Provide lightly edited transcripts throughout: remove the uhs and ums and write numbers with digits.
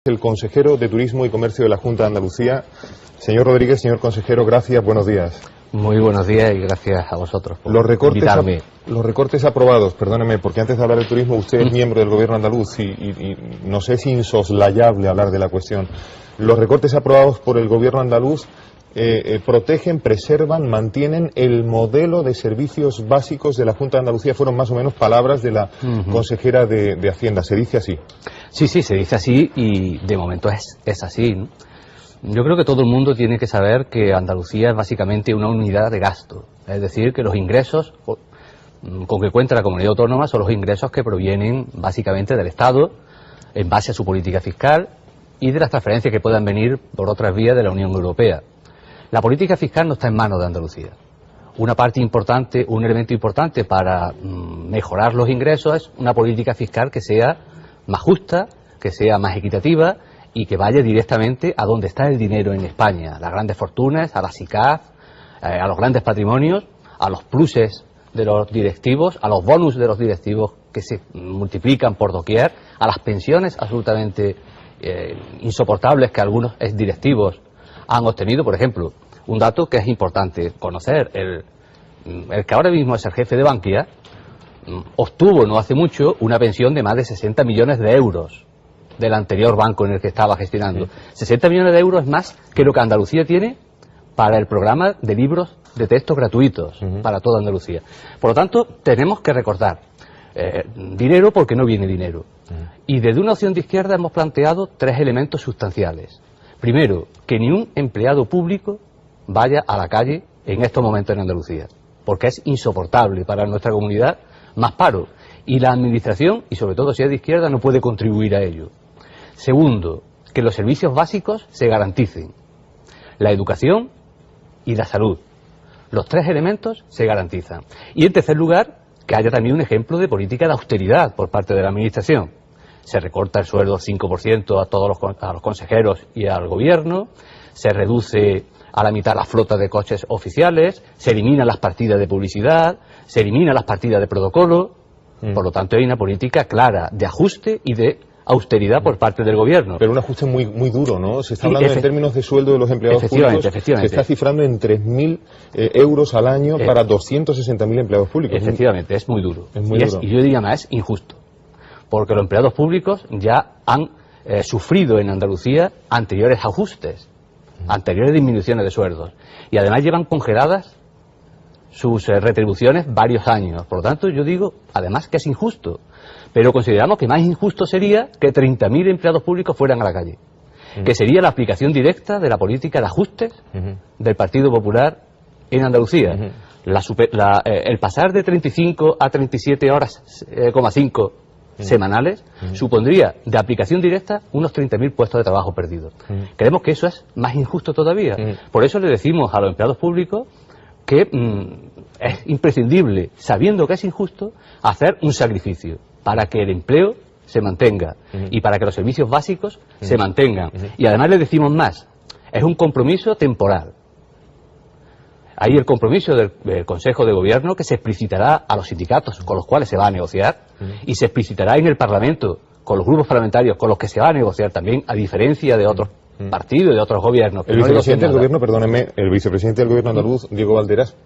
El consejero de Turismo y Comercio de la Junta de Andalucía. Señor Rodríguez, señor consejero, gracias, buenos días. Muy buenos días y gracias a vosotros por invitarme. invitarme. Los recortes aprobados, perdóneme, porque antes de hablar de turismo usted es miembro del gobierno andaluz y no sé si insoslayable hablar de la cuestión. Los recortes aprobados por el gobierno andaluz protegen, preservan, mantienen el modelo de servicios básicos de la Junta de Andalucía. Fueron más o menos palabras de la consejera de Hacienda. ¿Se dice así? Sí, se dice así y de momento es así, ¿no? Yo creo que todo el mundo tiene que saber que Andalucía es básicamente una unidad de gasto. Es decir, que los ingresos con que cuenta la comunidad autónoma son los ingresos que provienen básicamente del Estado en base a su política fiscal y de las transferencias que puedan venir por otras vías de la Unión Europea. La política fiscal no está en manos de Andalucía. Una parte importante, un elemento importante para mejorar los ingresos es una política fiscal que sea más justa, que sea más equitativa y que vaya directamente a donde está el dinero en España, a las grandes fortunas, a la SICAF, a los grandes patrimonios, a los pluses de los directivos, a los bonus de los directivos que se multiplican por doquier, a las pensiones absolutamente insoportables que algunos exdirectivos han obtenido. Por ejemplo, un dato que es importante conocer, el que ahora mismo es el jefe de Bankia, obtuvo no hace mucho una pensión de más de 60 millones de euros del anterior banco en el que estaba gestionando. 60 millones de euros es más que lo que Andalucía tiene para el programa de libros de texto gratuitos para toda Andalucía. Por lo tanto, tenemos que recordar dinero porque no viene dinero. Y desde una opción de izquierda hemos planteado tres elementos sustanciales. Primero, que ni un empleado público vaya a la calle en estos momentos en Andalucía, porque es insoportable para nuestra comunidad más paro, y la administración, y sobre todo si es de izquierda, no puede contribuir a ello. Segundo, que los servicios básicos se garanticen, la educación y la salud. Los tres elementos se garantizan. Y en tercer lugar, que haya también un ejemplo de política de austeridad por parte de la administración. Se recorta el sueldo al 5% a los consejeros y al gobierno, se reduce a la mitad la flota de coches oficiales, se eliminan las partidas de publicidad, se eliminan las partidas de protocolo. Por lo tanto, hay una política clara de ajuste y de austeridad por parte del gobierno. Pero un ajuste muy duro, ¿no? Se está hablando en términos de sueldo de los empleados públicos. Se está cifrando en 3.000 euros al año para 260.000 empleados públicos. Efectivamente, es muy duro. Es muy duro. Y yo diría más, es injusto. Porque los empleados públicos ya han sufrido en Andalucía anteriores ajustes, anteriores disminuciones de sueldos. Y además llevan congeladas sus retribuciones varios años. Por lo tanto, yo digo, además, que es injusto. Pero consideramos que más injusto sería que 30.000 empleados públicos fueran a la calle. Que sería la aplicación directa de la política de ajustes del Partido Popular en Andalucía. El pasar de 35 a 37 horas, 5 semanales, supondría de aplicación directa unos 30.000 puestos de trabajo perdidos. Creemos que eso es más injusto todavía. Por eso le decimos a los empleados públicos que es imprescindible, sabiendo que es injusto, hacer un sacrificio para que el empleo se mantenga y para que los servicios básicos se mantengan. Y además le decimos más, es un compromiso temporal. Hay el compromiso del Consejo de Gobierno que se explicitará a los sindicatos con los cuales se va a negociar y se explicitará en el Parlamento con los grupos parlamentarios con los que se va a negociar también, a diferencia de otros partidos, de otros gobiernos. El vicepresidente del gobierno, perdóneme, el vicepresidente del gobierno andaluz, Diego Valderas,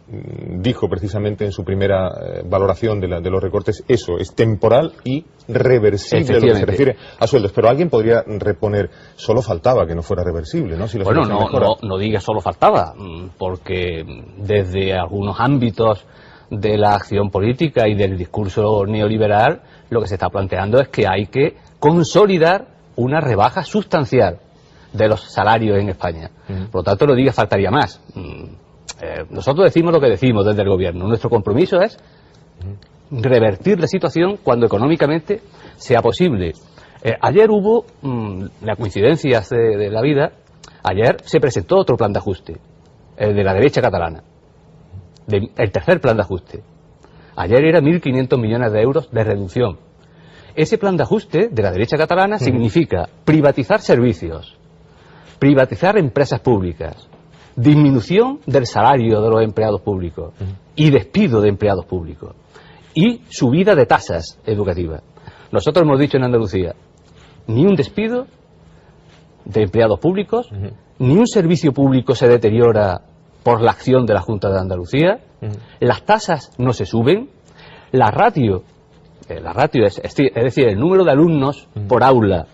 dijo precisamente en su primera valoración de los recortes, eso, es temporal y reversible lo que se refiere a sueldos. Pero alguien podría reponer, solo faltaba que no fuera reversible, ¿no? Si bueno, no diga solo faltaba, porque desde algunos ámbitos de la acción política y del discurso neoliberal, lo que se está planteando es que hay que consolidar una rebaja sustancial de los salarios en España. Por lo tanto, no diga faltaría más. Nosotros decimos lo que decimos desde el gobierno. Nuestro compromiso es revertir la situación cuando económicamente sea posible. Ayer hubo, la coincidencia de la vida, ayer se presentó otro plan de ajuste, el de la derecha catalana, el tercer plan de ajuste. Ayer era 1.500 millones de euros de reducción. Ese plan de ajuste de la derecha catalana significa privatizar servicios, privatizar empresas públicas, disminución del salario de los empleados públicos y despido de empleados públicos y subida de tasas educativas. Nosotros hemos dicho en Andalucía, ni un despido de empleados públicos, ni un servicio público se deteriora por la acción de la Junta de Andalucía, las tasas no se suben, la ratio es decir, el número de alumnos por aula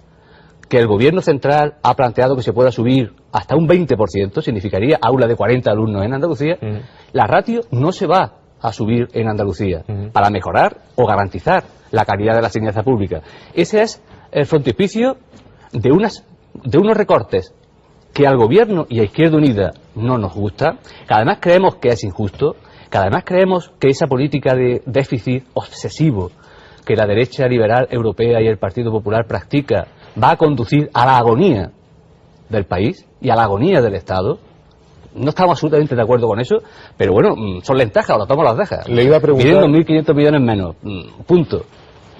que el gobierno central ha planteado que se pueda subir hasta un 20%, significaría aula de 40 alumnos en Andalucía, la ratio no se va a subir en Andalucía para mejorar o garantizar la calidad de la enseñanza pública. Ese es el frontispicio de unos recortes que al gobierno y a Izquierda Unida no nos gusta, que además creemos que es injusto, que además creemos que esa política de déficit obsesivo que la derecha liberal europea y el Partido Popular practica va a conducir a la agonía del país y a la agonía del Estado. No estamos absolutamente de acuerdo con eso, pero bueno, son lentejas, o las tomo o las dejas. Le iba a preguntar... Pidiendo 1.500 millones menos, punto.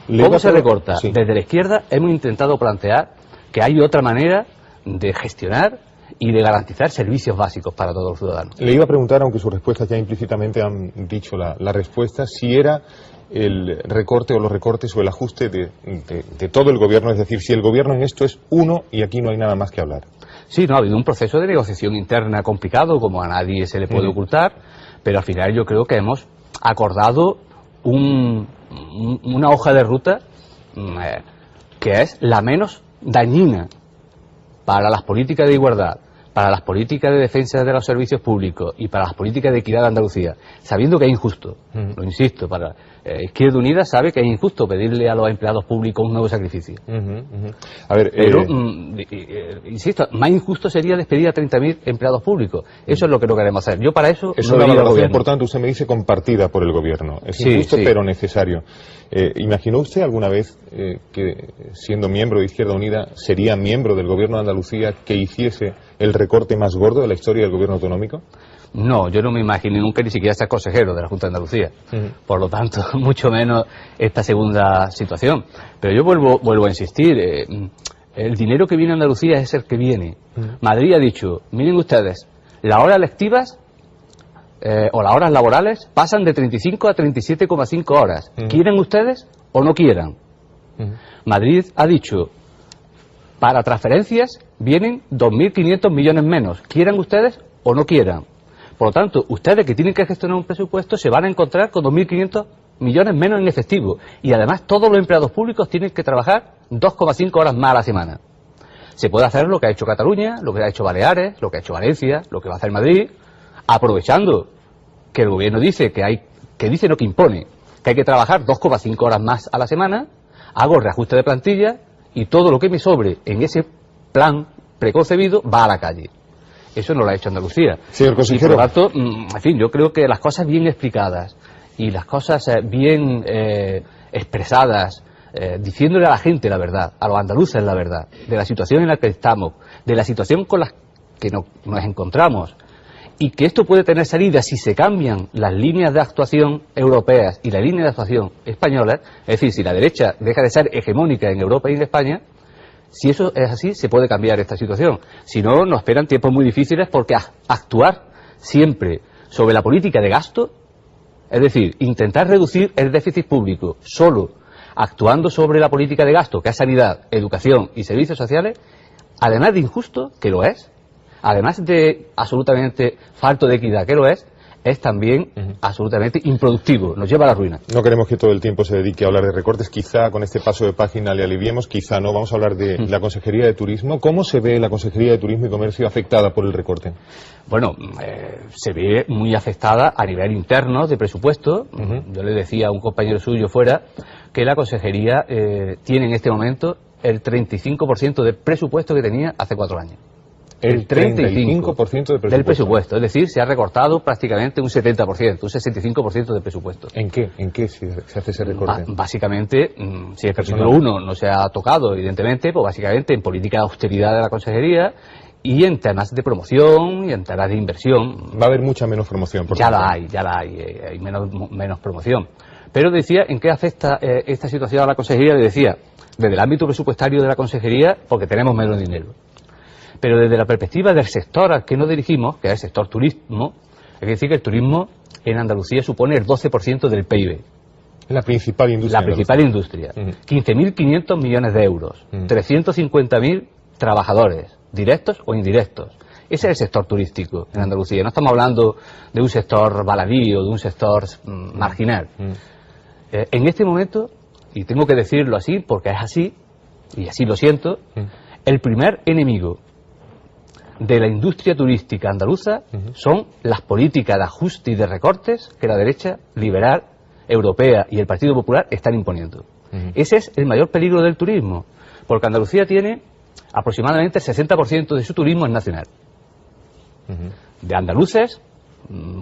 ¿Cómo se recorta? Sí. Desde la izquierda hemos intentado plantear que hay otra manera de gestionar y de garantizar servicios básicos para todos los ciudadanos. Le iba a preguntar, aunque sus respuestas ya implícitamente han dicho la respuesta, si era el recorte o los recortes o el ajuste de todo el gobierno, es decir, si el gobierno en esto es uno y aquí no hay nada más que hablar. Sí, no, ha habido un proceso de negociación interna complicado, como a nadie se le puede ocultar, pero al final yo creo que hemos acordado una hoja de ruta que es la menos dañina para las políticas de igualdad, para las políticas de defensa de los servicios públicos y para las políticas de equidad de Andalucía, sabiendo que es injusto, lo insisto, para Izquierda Unida sabe que es injusto pedirle a los empleados públicos un nuevo sacrificio. A ver, pero, insisto, más injusto sería despedir a 30.000 empleados públicos. Eso es lo que no queremos hacer. Yo para eso es una valoración importante, usted me dice, compartida por el gobierno. Es injusto, sí, pero necesario. ¿Imaginó usted alguna vez que, siendo miembro de Izquierda Unida, sería miembro del gobierno de Andalucía que hiciese el recorte más gordo de la historia del gobierno autonómico? No, yo no me imaginé nunca ni siquiera ser consejero de la Junta de Andalucía. Por lo tanto, mucho menos esta segunda situación. Pero yo vuelvo a insistir, el dinero que viene a Andalucía es el que viene. Madrid ha dicho, miren ustedes, las horas lectivas o las horas laborales pasan de 35 a 37,5 horas. ¿Quieren ustedes o no quieran? Madrid ha dicho, para transferencias vienen 2.500 millones menos. ¿Quieran ustedes o no quieran? Por lo tanto, ustedes que tienen que gestionar un presupuesto se van a encontrar con 2.500 millones menos en efectivo. Y además todos los empleados públicos tienen que trabajar 2,5 horas más a la semana. Se puede hacer lo que ha hecho Cataluña, lo que ha hecho Baleares, lo que ha hecho Valencia, lo que va a hacer Madrid, aprovechando que el gobierno dice que impone, que hay que trabajar 2,5 horas más a la semana, hago reajuste de plantilla y todo lo que me sobre en ese plan preconcebido va a la calle. Eso no lo ha hecho Andalucía. Señor consejero. Y por lo tanto, en fin, yo creo que las cosas bien explicadas y las cosas bien expresadas, diciéndole a la gente la verdad, a los andaluces la verdad, de la situación en la que estamos, de la situación con la que nos encontramos, y que esto puede tener salida si se cambian las líneas de actuación europeas y las líneas de actuación españolas, es decir, si la derecha deja de ser hegemónica en Europa y en España. Si eso es así, se puede cambiar esta situación. Si no, nos esperan tiempos muy difíciles porque actuar siempre sobre la política de gasto, es decir, intentar reducir el déficit público solo actuando sobre la política de gasto, que es sanidad, educación y servicios sociales, además de injusto, que lo es, además de absolutamente falto de equidad, que lo es también absolutamente improductivo, nos lleva a la ruina. No queremos que todo el tiempo se dedique a hablar de recortes, quizá con este paso de página le aliviemos, quizá no. Vamos a hablar de la Consejería de Turismo. ¿Cómo se ve la Consejería de Turismo y Comercio afectada por el recorte? Bueno, se ve muy afectada a nivel interno de presupuesto. Yo le decía a un compañero suyo fuera que la Consejería tiene en este momento el 35% del presupuesto que tenía hace 4 años. El 35% del presupuesto, es decir, se ha recortado prácticamente un 70%, un 65% del presupuesto. ¿En qué se hace ese recorte? Básicamente, si el capítulo 1 no se ha tocado, evidentemente, pues básicamente en política de austeridad de la Consejería y en temas de promoción y en temas de inversión. Va a haber mucha menos promoción. Ya la hay menos promoción. Pero decía, ¿en qué afecta esta situación a la Consejería? Le decía, desde el ámbito presupuestario de la Consejería, porque tenemos menos dinero. Pero desde la perspectiva del sector al que nos dirigimos, que es el sector turismo, hay que decir que el turismo en Andalucía supone el 12% del PIB. La principal industria. La principal industria. 15.500 millones de euros, 350.000 trabajadores, directos o indirectos. Ese es el sector turístico en Andalucía. No estamos hablando de un sector baladí o de un sector marginal. En este momento, y tengo que decirlo así porque es así, y así lo siento, el primer enemigo de la industria turística andaluza son las políticas de ajuste y de recortes que la derecha liberal, europea y el Partido Popular están imponiendo. Ese es el mayor peligro del turismo, porque Andalucía tiene aproximadamente el 60% de su turismo es nacional. De andaluces,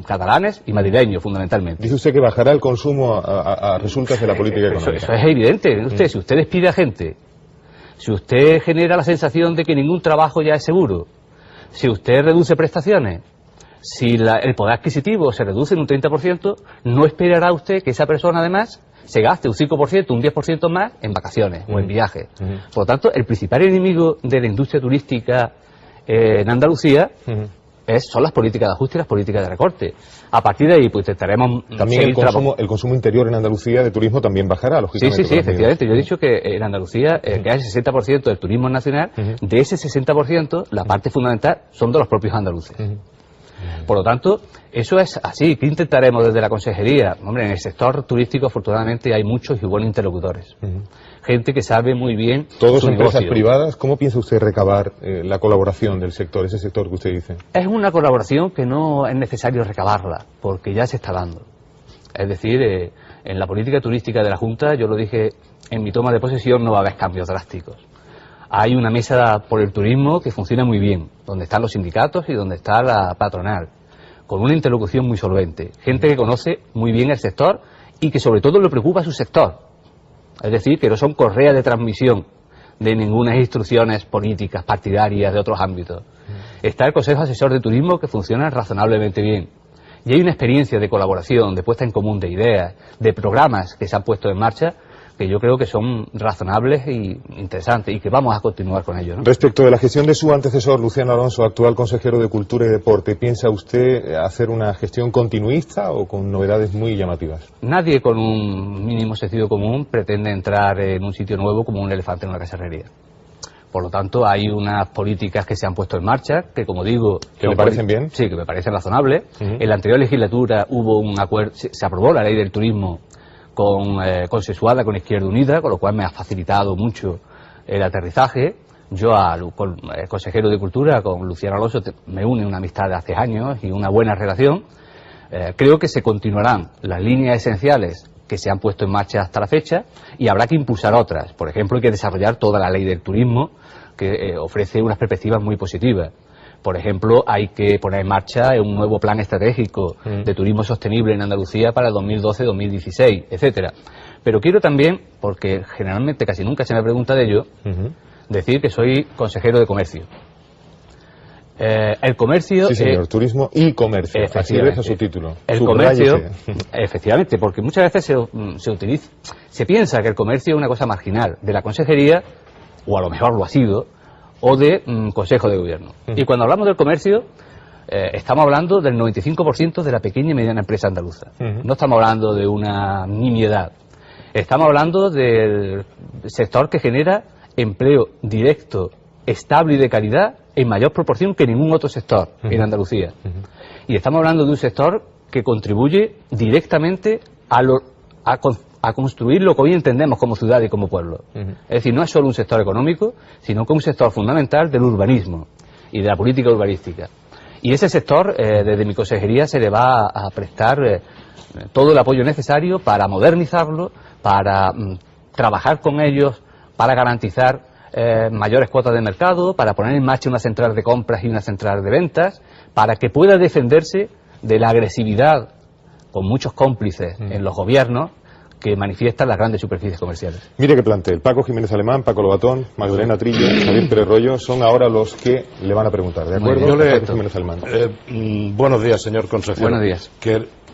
catalanes y madrileños fundamentalmente. Dice usted que bajará el consumo a resultas de la política económica. Eso es evidente. Si usted despide a gente, si usted genera la sensación de que ningún trabajo ya es seguro, si usted reduce prestaciones, si el poder adquisitivo se reduce en un 30%, no esperará usted que esa persona además se gaste un 5%, un 10% más en vacaciones o en viajes. Por lo tanto, el principal enemigo de la industria turística en Andalucía son las políticas de ajuste y las políticas de recorte. A partir de ahí, pues intentaremos... También el consumo interior en Andalucía de turismo también bajará, lógicamente. Sí, efectivamente. Yo he dicho que en Andalucía, que hay el 60% del turismo nacional, de ese 60%, la parte fundamental son de los propios andaluces. Por lo tanto, eso es así. ¿Qué intentaremos desde la Consejería? Hombre, en el sector turístico, afortunadamente, hay muchos y buenos interlocutores. Gente que sabe muy bien ¿Todos su empresas negocio. privadas? ¿Cómo piensa usted recabar la colaboración del sector, ese sector que usted dice? Es una colaboración que no es necesario recabarla, porque ya se está dando. Es decir, en la política turística de la Junta, yo lo dije en mi toma de posesión, no va a haber cambios drásticos. Hay una mesa por el turismo que funciona muy bien, donde están los sindicatos y donde está la patronal, con una interlocución muy solvente. Gente que conoce muy bien el sector y que sobre todo le preocupa su sector. Es decir, que no son correas de transmisión de ninguna instrucciones políticas, partidarias de otros ámbitos. Está el Consejo Asesor de Turismo que funciona razonablemente bien. Y hay una experiencia de colaboración, de puesta en común de ideas, de programas que se han puesto en marcha, que yo creo que son razonables y interesantes y que vamos a continuar con ello, ¿no? Respecto de la gestión de su antecesor, Luciano Alonso, actual consejero de Cultura y Deporte, ¿piensa usted hacer una gestión continuista o con novedades muy llamativas? Nadie con un mínimo sentido común pretende entrar en un sitio nuevo como un elefante en una cacharrería. Por lo tanto, hay unas políticas que se han puesto en marcha, que como digo... ¿Que le parecen bien? Sí, que me parecen razonables. En la anterior legislatura hubo un acuerdo, se aprobó la ley del turismo consensuada con Izquierda Unida, con lo cual me ha facilitado mucho el aterrizaje. Yo con el consejero de Cultura, con Luciano Alonso, me une una amistad de hace años y una buena relación. Creo que se continuarán las líneas esenciales que se han puesto en marcha hasta la fecha y habrá que impulsar otras. Por ejemplo, hay que desarrollar toda la ley del turismo que ofrece unas perspectivas muy positivas. Por ejemplo, hay que poner en marcha un nuevo plan estratégico de turismo sostenible en Andalucía para el 2012-2016, etcétera. Pero quiero también, porque generalmente casi nunca se me pregunta de ello, decir que soy consejero de comercio. El comercio... Sí, señor, turismo y comercio, así es su título. El comercio, efectivamente, porque muchas veces se piensa que el comercio es una cosa marginal de la consejería, o a lo mejor lo ha sido, o de Consejo de Gobierno. Y cuando hablamos del comercio, estamos hablando del 95% de la pequeña y mediana empresa andaluza. No estamos hablando de una nimiedad. Estamos hablando del sector que genera empleo directo, estable y de calidad en mayor proporción que ningún otro sector en Andalucía. Y estamos hablando de un sector que contribuye directamente a construir lo que hoy entendemos como ciudad y como pueblo. Es decir, no es solo un sector económico, sino que un sector fundamental del urbanismo y de la política urbanística. Y ese sector, desde mi consejería, se le va a prestar todo el apoyo necesario para modernizarlo, para trabajar con ellos, para garantizar mayores cuotas de mercado, para poner en marcha una central de compras y una central de ventas, para que pueda defenderse de la agresividad con muchos cómplices en los gobiernos que manifiestan las grandes superficies comerciales. Mire qué plantel. Paco Jiménez Alemán, Paco Lobatón, Magdalena Trillo, Javier Pérez Royo son ahora los que le van a preguntar, ¿de acuerdo? Paco Jiménez Alemán. Buenos días, señor consejero. Buenos días.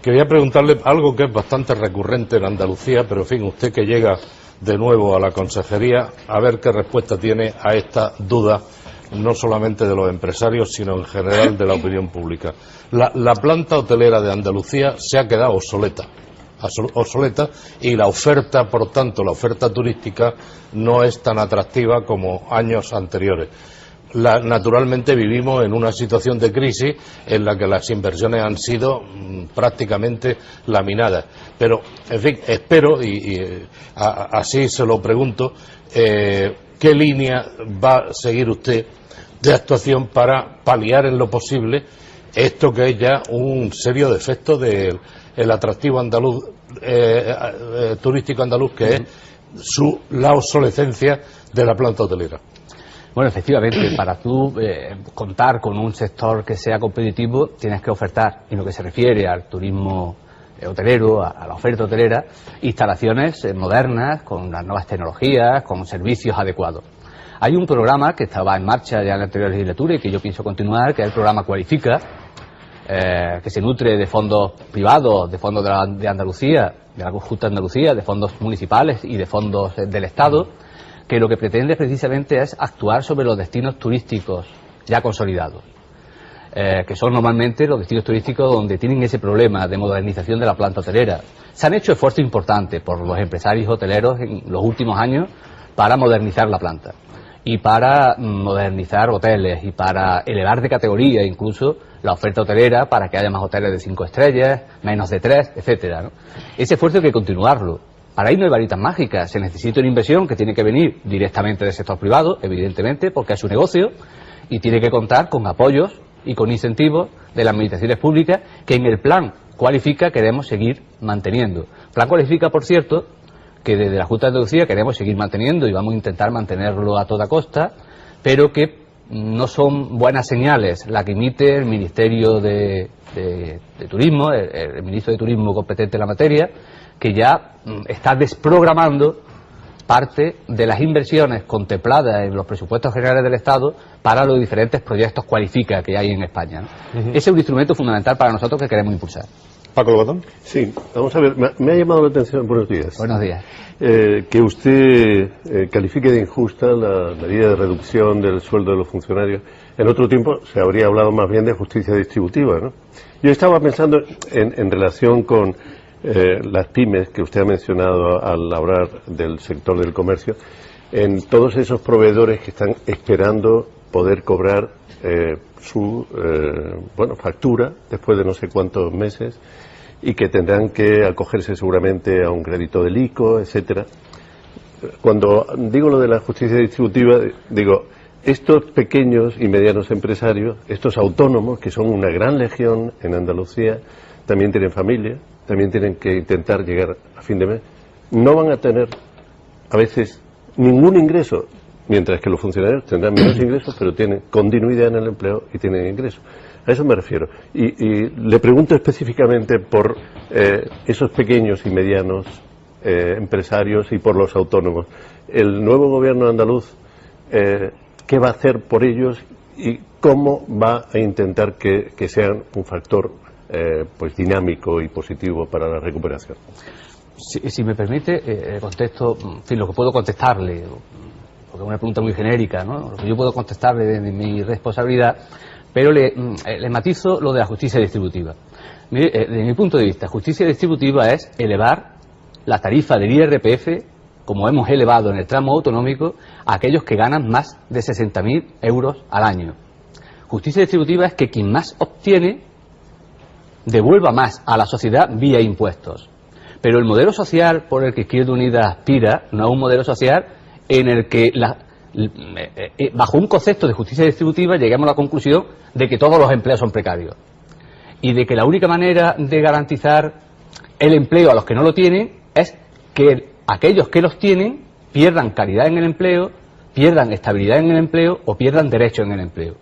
Quería preguntarle algo que es bastante recurrente en Andalucía, pero en fin, usted que llega de nuevo a la consejería, a ver qué respuesta tiene a esta duda, no solamente de los empresarios, sino en general de la opinión pública. La planta hotelera de Andalucía se ha quedado obsoleta. obsoleta, y la oferta, por tanto, la oferta turística no es tan atractiva como años anteriores. Naturalmente vivimos en una situación de crisis en la que las inversiones han sido prácticamente laminadas. Pero, en fin, espero, así se lo pregunto, ¿qué línea va a seguir usted de actuación para paliar en lo posible esto que es ya un serio defecto del atractivo andaluz, turístico andaluz, que es la obsolescencia de la planta hotelera? Bueno, efectivamente, para tú contar con un sector que sea competitivo, tienes que ofertar, en lo que se refiere al turismo hotelero, a la oferta hotelera, instalaciones modernas, con las nuevas tecnologías, con servicios adecuados. Hay un programa que estaba en marcha ya en la anterior legislatura y que yo pienso continuar, que es el programa Cualifica, que se nutre de fondos privados, de fondos de Andalucía, de la Junta de Andalucía, de fondos municipales y de fondos del Estado, que lo que pretende precisamente es actuar sobre los destinos turísticos ya consolidados, que son normalmente los destinos turísticos donde tienen ese problema de modernización de la planta hotelera. Se han hecho esfuerzos importantes por los empresarios hoteleros en los últimos años para modernizar la planta y para modernizar hoteles y para elevar de categoría incluso la oferta hotelera para que haya más hoteles de 5 estrellas, menos de 3, etcétera, ¿no? Ese esfuerzo hay que continuarlo. Para ahí no hay varitas mágicas, se necesita una inversión que tiene que venir directamente del sector privado, evidentemente, porque es su negocio, y tiene que contar con apoyos y con incentivos de las administraciones públicas que en el plan Cualifica queremos seguir manteniendo. Plan Cualifica, por cierto, que desde la Junta de Andalucía queremos seguir manteniendo y vamos a intentar mantenerlo a toda costa, pero que no son buenas señales la que emite el Ministerio de Turismo, el Ministro de Turismo competente en la materia, que ya está desprogramando parte de las inversiones contempladas en los presupuestos generales del Estado para los diferentes proyectos Cualifica que hay en España, ¿no? Ese es un instrumento fundamental para nosotros que queremos impulsar. Paco Lobatón. Sí, vamos a ver, me ha llamado la atención, buenos días. Buenos días. Que usted califique de injusta la medida de reducción del sueldo de los funcionarios. En otro tiempo se habría hablado más bien de justicia distributiva, ¿no? Yo estaba pensando en relación con las pymes que usted ha mencionado al hablar del sector del comercio, en todos esos proveedores que están esperando poder cobrar su factura después de no sé cuántos meses y que tendrán que acogerse seguramente a un crédito del ICO, etcétera. Cuando digo lo de la justicia distributiva, digo, estos pequeños y medianos empresarios, estos autónomos, que son una gran legión en Andalucía, también tienen familia, también tienen que intentar llegar a fin de mes, no van a tener a veces ningún ingreso, mientras que los funcionarios tendrán menos ingresos, pero tienen continuidad en el empleo y tienen ingresos. A eso me refiero. Y le pregunto específicamente por esos pequeños y medianos empresarios y por los autónomos. El nuevo gobierno andaluz, ¿qué va a hacer por ellos y cómo va a intentar que sean un factor dinámico y positivo para la recuperación? Si me permite, contesto, en fin, lo que puedo contestarle, porque es una pregunta muy genérica, ¿no? Lo que yo puedo contestarle desde mi responsabilidad, pero le matizo lo de la justicia distributiva. Mire, desde mi punto de vista, justicia distributiva es elevar la tarifa del IRPF, como hemos elevado en el tramo autonómico, a aquellos que ganan más de 60.000 euros al año. Justicia distributiva es que quien más obtiene devuelva más a la sociedad vía impuestos. Pero el modelo social por el que Izquierda Unida aspira no es un modelo social en el que bajo un concepto de justicia distributiva lleguemos a la conclusión de que todos los empleos son precarios y de que la única manera de garantizar el empleo a los que no lo tienen es que aquellos que los tienen pierdan calidad en el empleo, pierdan estabilidad en el empleo o pierdan derecho en el empleo.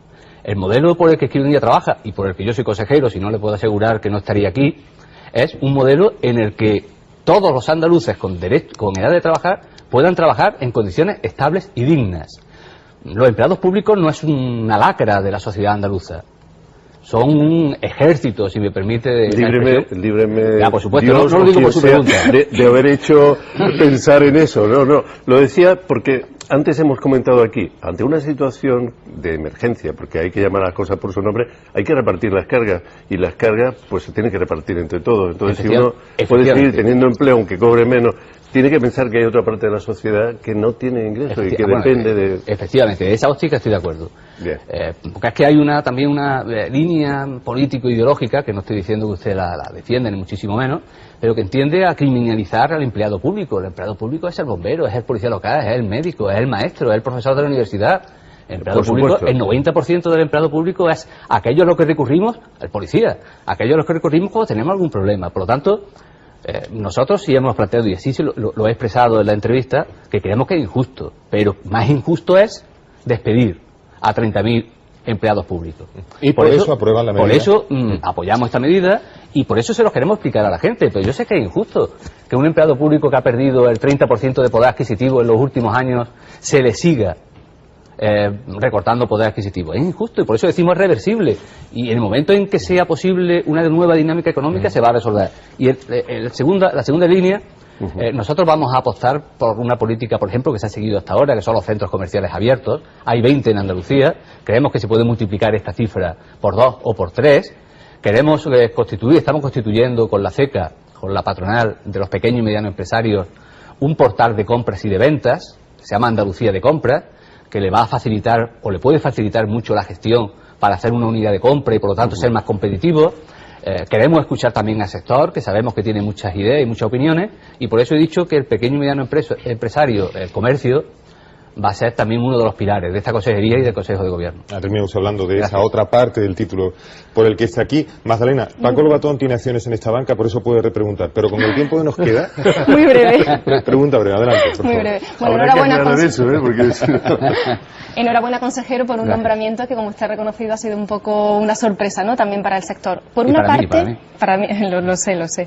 El modelo por el que Izquierda Unida trabaja y por el que yo soy consejero, si no le puedo asegurar que no estaría aquí, es un modelo en el que todos los andaluces con edad de trabajar puedan trabajar en condiciones estables y dignas. Los empleados públicos no es una lacra de la sociedad andaluza, son un ejército, si me permite. Líbreme, ya, por supuesto, Dios, no lo digo por su pregunta. De haber hecho pensar en eso, no, lo decía porque antes hemos comentado aquí, ante una situación de emergencia, porque hay que llamar a las cosas por su nombre, hay que repartir las cargas, y las cargas pues se tienen que repartir entre todos. Entonces, si uno puede seguir teniendo empleo aunque cobre menos, tiene que pensar que hay otra parte de la sociedad que no tiene ingresos y que depende de... Efectivamente, de esa óptica estoy de acuerdo. Porque es que hay también una línea político-ideológica, que no estoy diciendo que usted la defiende, ni muchísimo menos, pero que entiende a criminalizar al empleado público. El empleado público es el bombero, es el policía local, es el médico, es el maestro, es el profesor de la universidad. El empleado público, el 90% del empleado público es aquello a lo que recurrimos, el policía, aquello a lo que recurrimos cuando tenemos algún problema. Por lo tanto, nosotros sí hemos planteado, y así lo he expresado en la entrevista, que creemos que es injusto, pero más injusto es despedir a 30.000 empleados públicos. Y por eso aprueban la medida. Por eso apoyamos esta medida y por eso se los queremos explicar a la gente. Pero yo sé que es injusto que un empleado público que ha perdido el 30% de poder adquisitivo en los últimos años se le siga recortando poder adquisitivo. Es injusto y por eso decimos reversible. Y en el momento en que sea posible una nueva dinámica económica se va a resolver. Y la segunda línea, nosotros vamos a apostar por una política, por ejemplo, que se ha seguido hasta ahora, que son los centros comerciales abiertos. Hay 20 en Andalucía. Creemos que se puede multiplicar esta cifra por 2 o por 3. Queremos estamos constituyendo con la CECA, con la patronal de los pequeños y medianos empresarios, un portal de compras y de ventas, se llama Andalucía de Compras, que le va a facilitar o le puede facilitar mucho la gestión para hacer una unidad de compra y por lo tanto ser más competitivo. Queremos escuchar también al sector, que sabemos que tiene muchas ideas y muchas opiniones, y por eso he dicho que el pequeño y mediano empresario, el comercio, va a ser también uno de los pilares de esta consejería y del Consejo de Gobierno. Terminamos hablando de esa otra parte del título por el que está aquí. Magdalena, Paco Lobatón tiene acciones en esta banca, por eso puede repreguntar, pero con el tiempo que nos queda... Muy breve. Pregunta breve, adelante, por Muy favor. breve. Bueno, enhorabuena, Porque... enhorabuena, consejero, por un nombramiento que, como usted ha reconocido, ha sido un poco una sorpresa, ¿no?, también para el sector. Por una parte, para mí lo sé.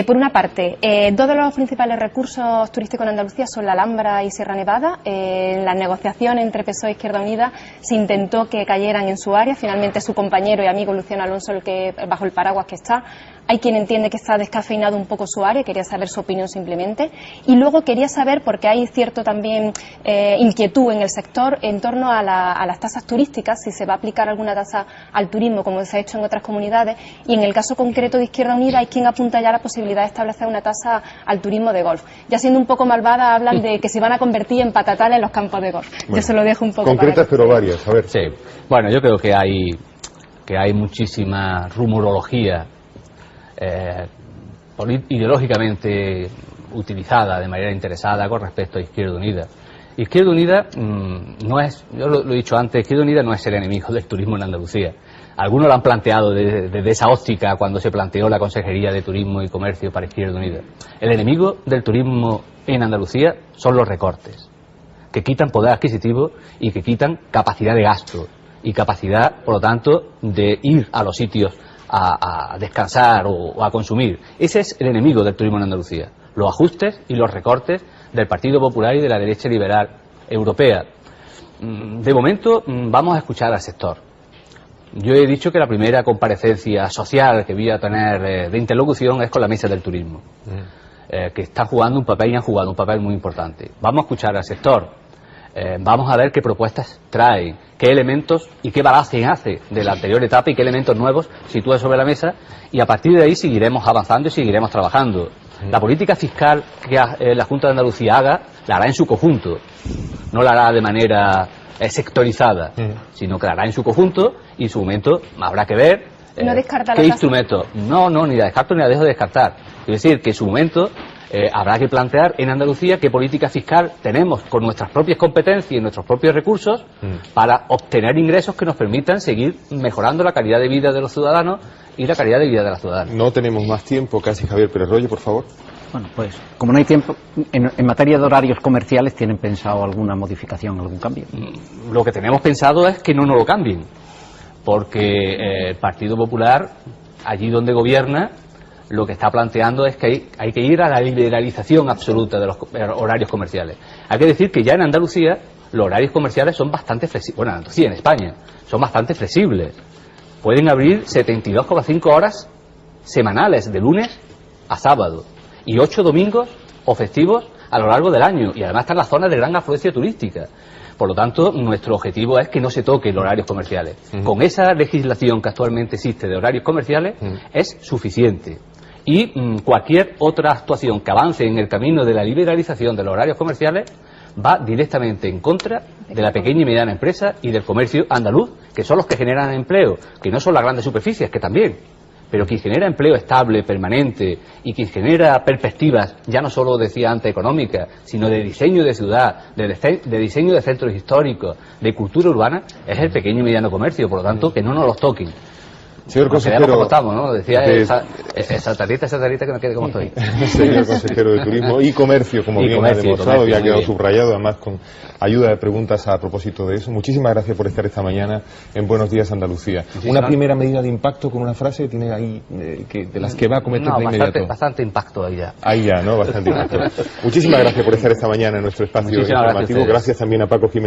Por una parte, dos de los principales recursos turísticos en Andalucía son la Alhambra y Sierra Nevada. En la negociación entre PSOE e Izquierda Unida se intentó que cayeran en su área. Finalmente, su compañero y amigo Luciano Alonso, el que bajo el paraguas que está. Hay quien entiende que está descafeinado un poco su área, quería saber su opinión simplemente. Y luego quería saber, porque hay cierto también inquietud en el sector en torno a las tasas turísticas, si se va a aplicar alguna tasa al turismo como se ha hecho en otras comunidades, y en el caso concreto de Izquierda Unida hay quien apunta ya la posibilidad de establecer una tasa al turismo de golf. Ya siendo un poco malvada, hablan de que se van a convertir en patatales los campos de golf. Bueno, yo se lo dejo un poco concretas pero varias, a ver. Sí, bueno, yo creo que hay muchísima rumorología ideológicamente utilizada de manera interesada con respecto a Izquierda Unida. Izquierda Unida no es, yo lo he dicho antes, Izquierda Unida no es el enemigo del turismo en Andalucía. Algunos lo han planteado desde esa óptica cuando se planteó la Consejería de Turismo y Comercio para Izquierda Unida. El enemigo del turismo en Andalucía son los recortes, que quitan poder adquisitivo y que quitan capacidad de gasto y capacidad, por lo tanto, de ir a los sitios a descansar o a consumir. Ese es el enemigo del turismo en Andalucía, los ajustes y los recortes del Partido Popular y de la derecha liberal europea. De momento vamos a escuchar al sector. Yo he dicho que la primera comparecencia social que voy a tener de interlocución es con la mesa del turismo, que está jugando un papel y han jugado un papel muy importante. Vamos a escuchar al sector. Vamos a ver qué propuestas trae, qué elementos y qué balance hace de la anterior etapa y qué elementos nuevos sitúa sobre la mesa, y a partir de ahí seguiremos avanzando y seguiremos trabajando. La política fiscal que la Junta de Andalucía haga, la hará en su conjunto, no la hará de manera sectorizada, sino que la hará en su conjunto y en su momento habrá que ver ¿no descarta qué instrumentos. No, ni la descarto ni la dejo de descartar. Es decir, que en su momento habrá que plantear en Andalucía qué política fiscal tenemos con nuestras propias competencias y nuestros propios recursos para obtener ingresos que nos permitan seguir mejorando la calidad de vida de los ciudadanos y la calidad de vida de las ciudadanas. No tenemos más tiempo, casi. Javier Pérez Royo, por favor. Bueno, pues como no hay tiempo, en materia de horarios comerciales, ¿tienen pensado alguna modificación, algún cambio? Lo que tenemos pensado es que no nos lo cambien, porque el Partido Popular, allí donde gobierna, lo que está planteando es que hay que ir a la liberalización absoluta de los horarios comerciales. Hay que decir que ya en Andalucía los horarios comerciales son bastante flexibles. Bueno, en Andalucía, en España, son bastante flexibles. Pueden abrir 72,5 horas semanales, de lunes a sábado, y 8 domingos o festivos a lo largo del año y además están las zonas de gran afluencia turística. Por lo tanto, nuestro objetivo es que no se toquen los horarios comerciales. Con esa legislación que actualmente existe de horarios comerciales es suficiente. Y cualquier otra actuación que avance en el camino de la liberalización de los horarios comerciales va directamente en contra de la pequeña y mediana empresa y del comercio andaluz, que son los que generan empleo, que no son las grandes superficies, que también, pero quien genera empleo estable, permanente, y quien genera perspectivas, ya no solo decía antes económicas, sino de diseño de ciudad, de diseño de centros históricos, de cultura urbana, es el pequeño y mediano comercio. Por lo tanto, que no nos los toquen. Señor consejero, como estamos, ¿no? Decía esa tarita que me quede como estoy. Señor consejero de Turismo y Comercio, como bien ha demostrado, y ha quedado subrayado, además con ayuda de preguntas a propósito de eso. Muchísimas gracias por estar esta mañana en Buenos Días Andalucía. Una primera medida de impacto con una frase, tiene ahí de las que va a cometer de inmediato. Bastante impacto ahí ya. Ahí ya, ¿no? Bastante impacto. Muchísimas gracias por estar esta mañana en nuestro espacio informativo. Gracias también a Paco Jiménez.